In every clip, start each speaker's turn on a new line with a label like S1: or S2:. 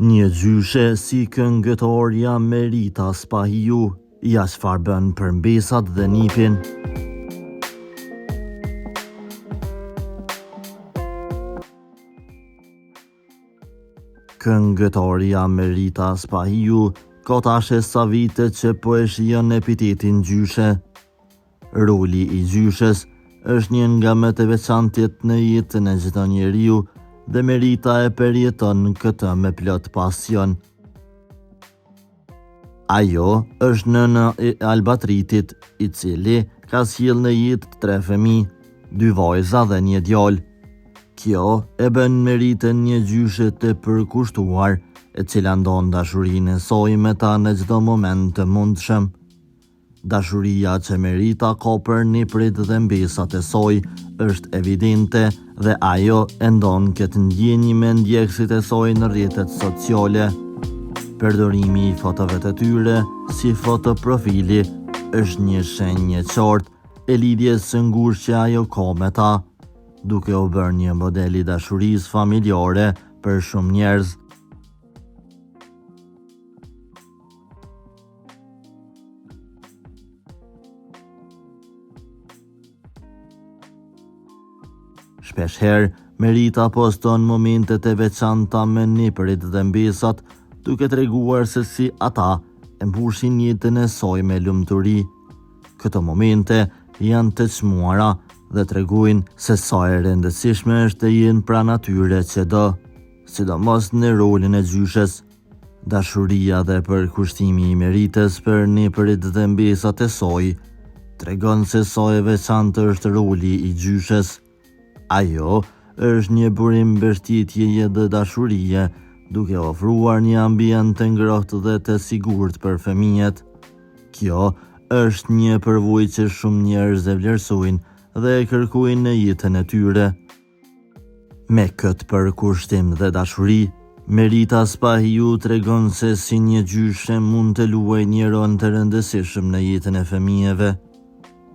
S1: Një gjyshe si këngëtorja Merita Spahiu, ja çfarë bën për mbesat dhe nipin. Këngëtorja Merita Spahiu ka tashe sa vite që po e shijon epitetin gjyshe. Roli i gjyshes është një nga më të veçantit në jetën e çdo njeriu dhe Merita e përjeton këtë me plot pasion. Ajo është nëna e Albatritit, i cili ka sjellë në jetë 3 fëmijë, 2 vajza dhe 1 djalë. Kjo e bën Meritën një gjyshe të përkushtuar, e cila ndon dashurinë e saj me ta në çdo moment të mundshëm. Dashuria që Merita ka për niprit dhe mbesat e saj është evidente dhe ajo e ndon këtë ndjenjë me ndjekësit e saj në rrjetet sociale. Përdorimi i fotove të tyre si fotoprofili është një shenjë e qartë e lidhjes së ngushtë që ajo ka me ta, duke u bërë një model i dashurisë familjare për shumë njerëz. Shpeshherë, Merita poston momentet e veçanta me nipërit dhe mbesat, duke treguar se si ata e mbushin jetën e saj me lumturi. Këto momente janë të çmuara dhe tregojnë se sa e rëndësishme është të jenë pranë atyre që do, sidomos në rolin e gjyshes. Dashuria dhe përkushtimi i Meritës për nipërit dhe mbesat e saj tregon se sa e veçantë është roli i gjyshes. Ajo është një burim mbështetjeje dhe dashurie, duke ofruar një ambient të ngrohtë dhe të sigurt për fëmijët. Kjo është një përvojë që shumë njerëz e vlerësojnë dhe e kërkojnë në jetën e tyre. Me këtë përkushtim dhe dashuri, Merita Spahiu tregon se si një gjyshe mund të luajë një rol të rëndësishëm në jetën e fëmijëve.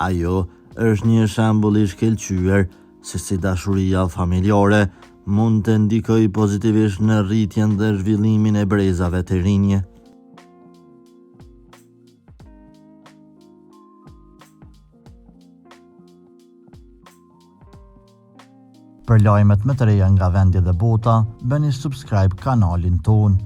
S1: Ajo është një shembull i shkëlqyer se si dashuria familjare mund të ndikojë pozitivisht në rritjen dhe zhvillimin e brezave të rinj. Për lajmet më të reja nga vendi dhe bota, bëni subscribe kanalin ton.